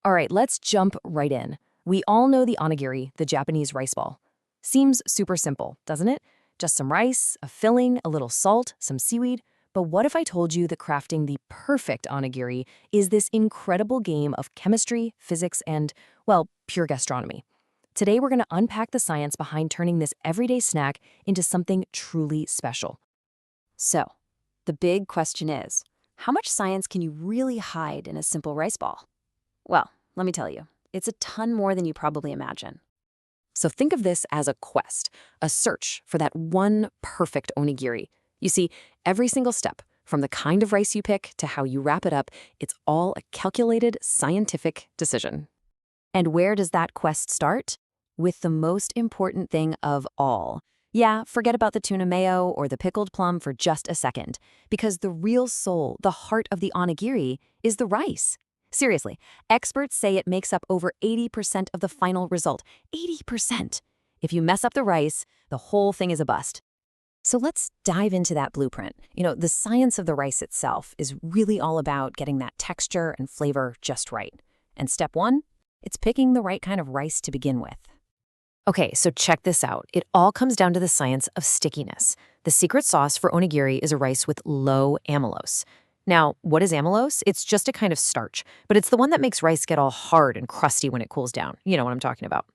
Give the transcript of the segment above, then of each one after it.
All right, let's jump right in. We all know the onigiri, the Japanese rice ball. Seems super simple, doesn't it? Just some rice, a filling, a little salt, some seaweed. But what if I told you that crafting the perfect onigiri is this incredible game of chemistry, physics, and, well, pure gastronomy? Today, we're going to unpack the science behind turning this everyday snack into something truly special. So, the big question is, how much science can you really hide in a simple rice ball? Well, let me tell you, it's a ton more than you probably imagine. So think of this as a quest, a search for that one perfect onigiri. You see, every single step, from the kind of rice you pick to how you wrap it up, it's all a calculated, scientific decision. And where does that quest start? With the most important thing of all. Yeah, forget about the tuna mayo or the pickled plum for just a second, because the real soul, the heart of the onigiri, is the rice. Seriously, experts say it makes up over 80% of the final result. 80%! If you mess up the rice, the whole thing is a bust. So let's dive into that blueprint. The science of the rice itself is really all about getting that texture and flavor just right. And step one, it's picking the right kind of rice to begin with. Okay, so check this out. It all comes down to the science of stickiness. The secret sauce for onigiri is a rice with low amylose. Now, what is amylose? It's just a kind of starch, but it's the one that makes rice get all hard and crusty when it cools down. You know what I'm talking about.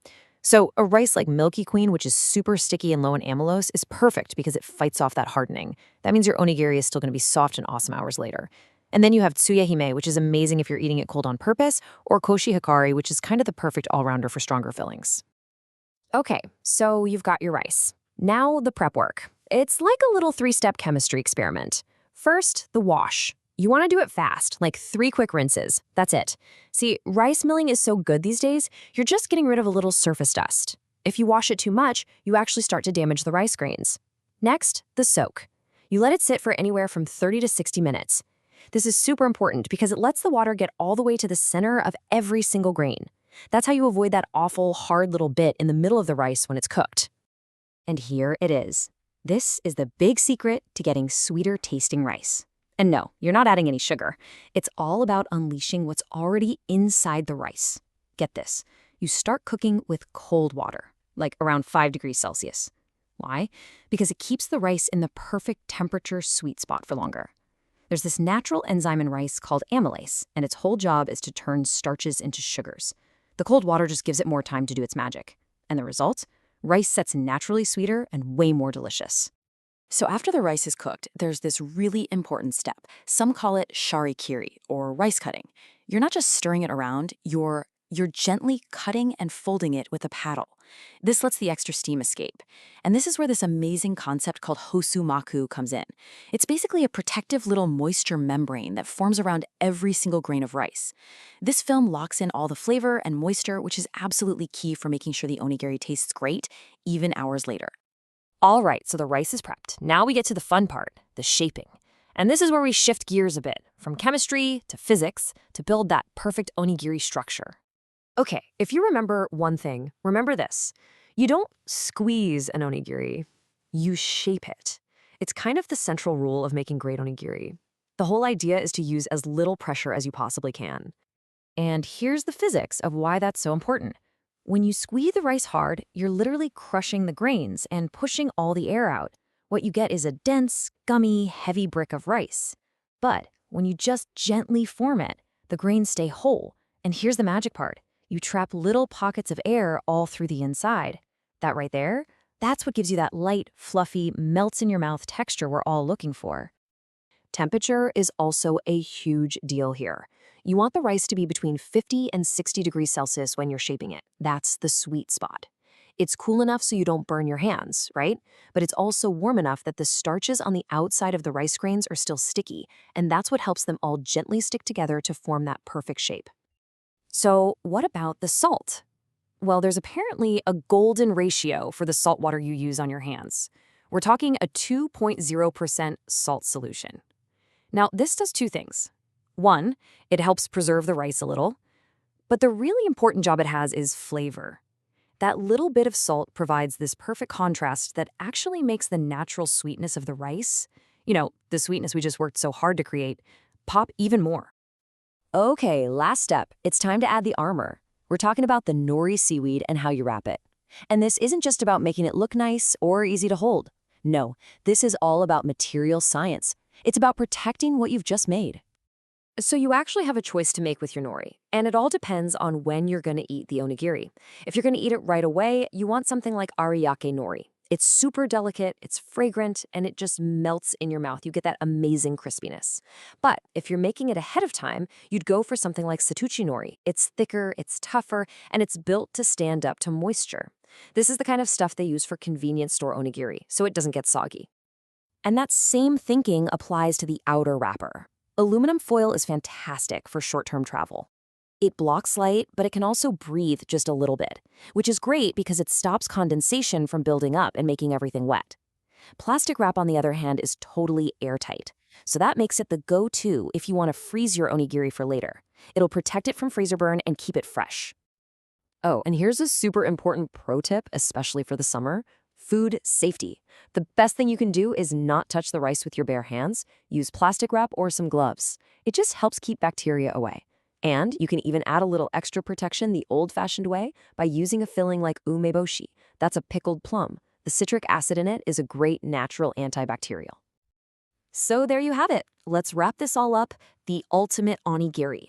So a rice like Milky Queen, which is super sticky and low in amylose, is perfect because it fights off that hardening. That means your onigiri is still going to be soft and awesome hours later. And then you have tsuya hime, which is amazing if you're eating it cold on purpose, or koshi hikari, which is kind of the perfect all-rounder for stronger fillings. Okay, so you've got your rice. Now the prep work. It's like a little three-step chemistry experiment. First, the wash. You want to do it fast, like 3 quick rinses. That's it. See, rice milling is so good these days, you're just getting rid of a little surface dust. If you wash it too much, you actually start to damage the rice grains. Next, the soak. You let it sit for anywhere from 30 to 60 minutes. This is super important because it lets the water get all the way to the center of every single grain. That's how you avoid that awful, hard little bit in the middle of the rice when it's cooked. And here it is. This is the big secret to getting sweeter tasting rice. And no, you're not adding any sugar. It's all about unleashing what's already inside the rice. Get this. You start cooking with cold water, like around 5 degrees Celsius. Why? Because it keeps the rice in the perfect temperature sweet spot for longer. There's this natural enzyme in rice called amylase, and its whole job is to turn starches into sugars. The cold water just gives it more time to do its magic. And the result? Rice sets naturally sweeter and way more delicious. So after the rice is cooked, there's this really important step. Some call it sharikiri, or rice cutting. You're not just stirring it around, you're gently cutting and folding it with a paddle. This lets the extra steam escape. And this is where this amazing concept called hosumaku comes in. It's basically a protective little moisture membrane that forms around every single grain of rice. This film locks in all the flavor and moisture, which is absolutely key for making sure the onigiri tastes great, even hours later. All right, so the rice is prepped. Now we get to the fun part, the shaping. And this is where we shift gears a bit, from chemistry to physics, to build that perfect onigiri structure. Okay, if you remember one thing, remember this. You don't squeeze an onigiri, you shape it. It's kind of the central rule of making great onigiri. The whole idea is to use as little pressure as you possibly can. And here's the physics of why that's so important. When you squeeze the rice hard, you're literally crushing the grains and pushing all the air out. What you get is a dense, gummy, heavy brick of rice. But when you just gently form it, the grains stay whole. And here's the magic part. You trap little pockets of air all through the inside. That right there, that's what gives you that light, fluffy, melts-in-your-mouth texture we're all looking for. Temperature is also a huge deal here. You want the rice to be between 50 and 60 degrees Celsius when you're shaping it. That's the sweet spot. It's cool enough so you don't burn your hands, right? But it's also warm enough that the starches on the outside of the rice grains are still sticky, and that's what helps them all gently stick together to form that perfect shape. So what about the salt? Well, there's apparently a golden ratio for the salt water you use on your hands. We're talking a 2.0% salt solution. Now, this does 2 things. 1, it helps preserve the rice a little, but the really important job it has is flavor. That little bit of salt provides this perfect contrast that actually makes the natural sweetness of the rice, the sweetness we just worked so hard to create, pop even more. Okay, last step. It's time to add the armor. We're talking about the nori seaweed and how you wrap it. And this isn't just about making it look nice or easy to hold. No, this is all about material science. It's about protecting what you've just made. So you actually have a choice to make with your nori, and it all depends on when you're going to eat the onigiri. If you're going to eat it right away, you want something like ariyake nori. It's super delicate, it's fragrant, and it just melts in your mouth. You get that amazing crispiness. But if you're making it ahead of time, you'd go for something like satuchi nori. It's thicker, it's tougher, and it's built to stand up to moisture. This is the kind of stuff they use for convenience store onigiri, so it doesn't get soggy. And that same thinking applies to the outer wrapper. Aluminum foil is fantastic for short-term travel. It blocks light, but it can also breathe just a little bit, which is great because it stops condensation from building up and making everything wet. Plastic wrap, on the other hand, is totally airtight, so that makes it the go-to if you want to freeze your onigiri for later. It'll protect it from freezer burn and keep it fresh. Oh, and here's a super important pro tip, especially for the summer: food safety. The best thing you can do is not touch the rice with your bare hands. Use plastic wrap or some gloves. It just helps keep bacteria away. And you can even add a little extra protection the old-fashioned way by using a filling like umeboshi. That's a pickled plum. The citric acid in it is a great natural antibacterial. So there you have it. Let's wrap this all up: the ultimate onigiri.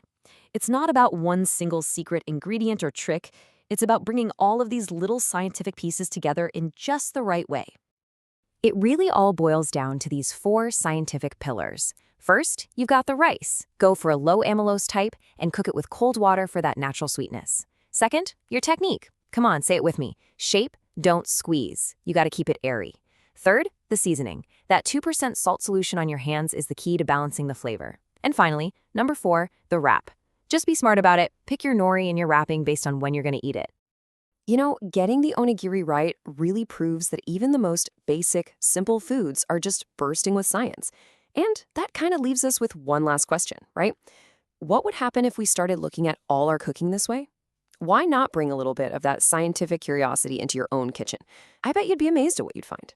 It's not about one single secret ingredient or trick. It's about bringing all of these little scientific pieces together in just the right way. It really all boils down to these 4 scientific pillars. First, you've got the rice. Go for a low amylose type and cook it with cold water for that natural sweetness. Second, your technique. Come on, say it with me. Shape, don't squeeze. You got to keep it airy. Third, the seasoning. That 2% salt solution on your hands is the key to balancing the flavor. And finally, number 4, the wrap. Just be smart about it. Pick your nori and your wrapping based on when you're going to eat it. You know, getting the onigiri right really proves that even the most basic, simple foods are just bursting with science. And that kind of leaves us with one last question, right? What would happen if we started looking at all our cooking this way? Why not bring a little bit of that scientific curiosity into your own kitchen? I bet you'd be amazed at what you'd find.